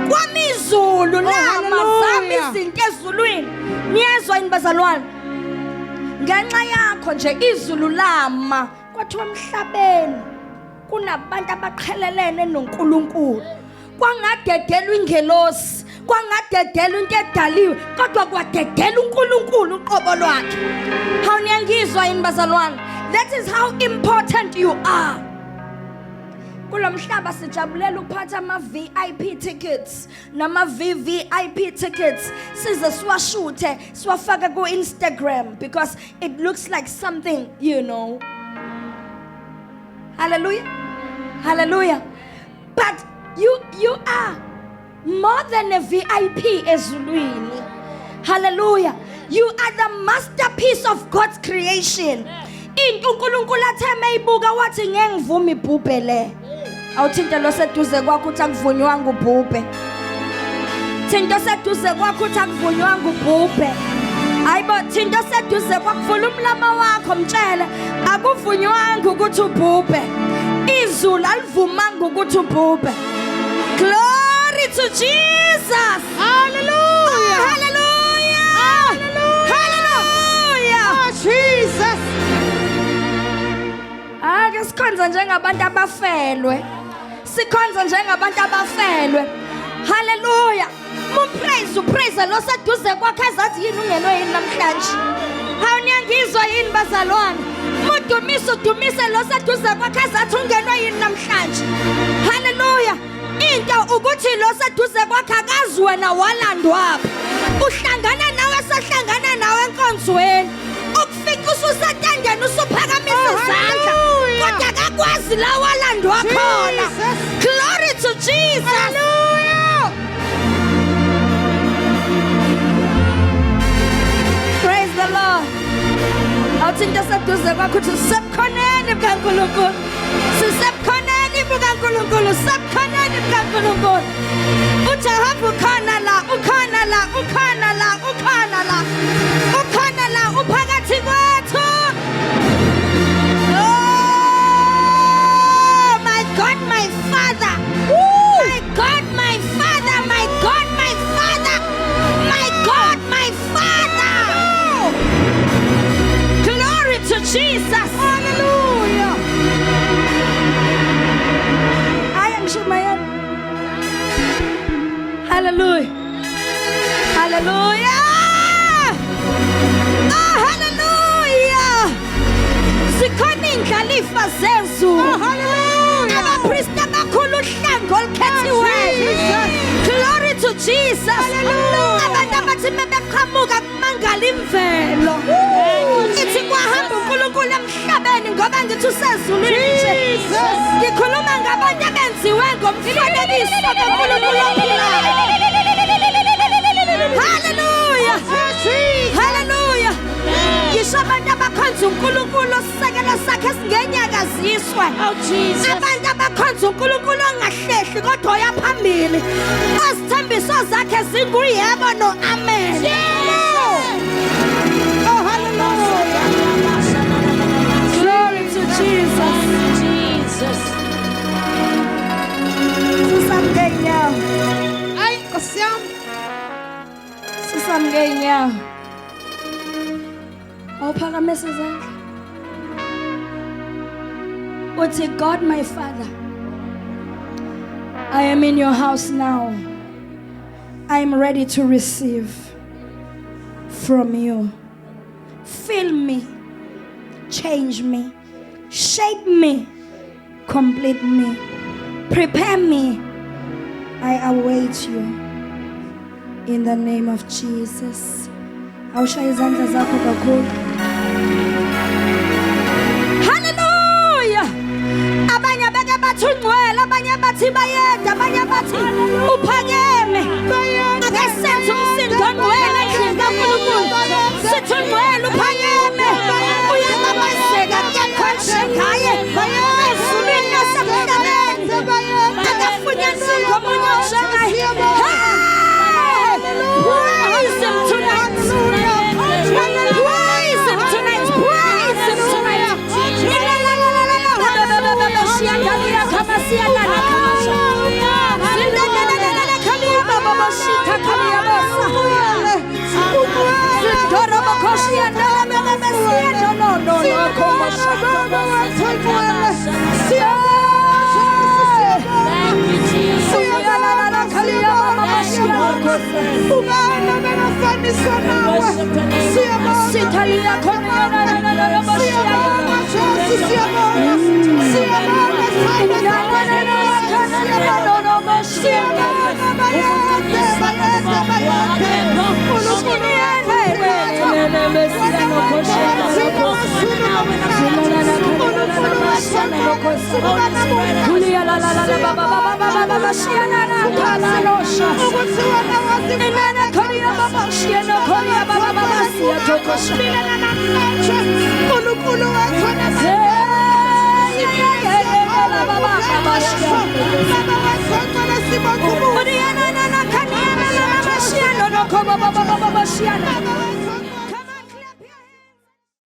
kwamizulu lama zama izinto ezulwini. Niyezwa yini bazalwane? Ngenxa yakho nje izulu lama kwathiwa emhlabeni kunabantu abaqhelelene noNkulunkulu. Kwangadedelwa ingelosi, kwangadedelwa into edaliwe, kodwa kwadedela uNkulunkulu uqobo lwakhe. Hawuniyangizwa yini bazalwane? That is how important you are. Kulomhlaba sijabulela ukuphatha ama-VIP tickets nama-VVIP tickets size siwashuthe siwafaka ku-Instagram because it looks like something, you know. Hallelujah. Hallelujah. But you are more than a VIP ezulwini. Hallelujah. You are the masterpiece of God's creation. Into uNkulunkulu atheme ibuka wathi ngeke ngivumi ibhubhe le. Awuthinta lo seduze kwakho uthi akuvunywanga ubhubhe. Thinta seduze kwakho uthi akuvunywanga ubhubhe. Hayibo thinta seduze kwakuvula umlama wakho mtshele akuvunywanga ukuthi ubhubhe. Izulu alivumanga ukuthi ubhubhe. Glory to Jesus. Hallelujah. Hallelujah. Hallelujah. Hallelujah. Oh, Jesus. Ake sikhonza njengabantu abafelwe. Sikhonza njengabantu abafelwe. Hallelujah. Praise lo seduze kwakhe ezathi yini ungenwe yini namhlanje. Hawuniyangizwa yini bazalwane? Udumise lo seduze kwakhe ezathi ungenwe yini namhlanje. Hallelujah. Into ukuthi lo seduze kwakhe akazi wena walandwa. Uhlangana nawe sahlangana nawe enkonzweni. Ukufika ususatandeni usuphakamisa izandla. Kodwa akakwazi la walandwa khona. Glory to Jesus. Hallelujah. Praise the Lord. Awuthinta seduze kwakho uthi sisebukhoneni bukaNkulunkulu. Sisebukhoneni bukaNkulunkulu. Sisebukhoneni bukaNkulunkulu. uJehova ukhona la, ukhona la, ukhona la, ukhona la. Ukhona la uphakathi kwethu. Oh my God, my Father. My God, my Father, my God, my Father. My God, my Father. Glory to Jesus. Hallelujah. I am Shumayan. Hallelujah. Hallelujah. Oh, hallelujah. Sikhona indlalifa zezulu. Hallelujah. Abapristi abakhulu uhlango olukhethiweyo. Glory to Jesus. Hallelujah. Abantu abathi bebeqhamuka kumangala imvelo. Ithi kwahamba uNkulunkulu emhlabeni ngoba ngithi usezulwini nje. Ngikhuluma ngabantu abenziwe ngomfanekiso kaNkulunkulu ophilayo. Hallelujah. Hallelujah. Ngisho abantu abakhonza uNkulunkulu osisekelo sakhe singenyakaziswe. Oh, Jesus. Abantu abakhonza uNkulunkulu ongahlehli kodwa oya phambili. Ozithembiso zakhe zinguyebo no amen. Oh, hallelujah. Glory to Jesus. Jesus. Sisamgenyawo. Ay, Nkosi yami. Sisamgenyawo. Awuphakamisa izandla. Uthi God my Father, I am in your house now. I am ready to receive from you. Fill me, change me, shape me, complete me, prepare me. I await you in the name of Jesus. Awushaya izandla zakho kakhulu. Hallelujah. Abanye beke bathi ungcwele, abanye bathi bayeda, abanye bathi uphakeme. Ake senze umsindo ongcwele endlini kaNkulunkulu. Sithi ungcwele uphakeme. Uyababazeka kuyakhonshe ngaye. Ezulwini nasemhlabeni. Akafunyanisi ngomunye onjengaye. Praise him tonight. Praise him tonight. Praise him tonight. Ungana bengafaniswa nawe. Siyabonga. Sitalia konena na Siyabonga Jesu, siyabonga. Siyabonga Simon, siyabonga bayade, bayade, bayade. Unkulunkulu Baba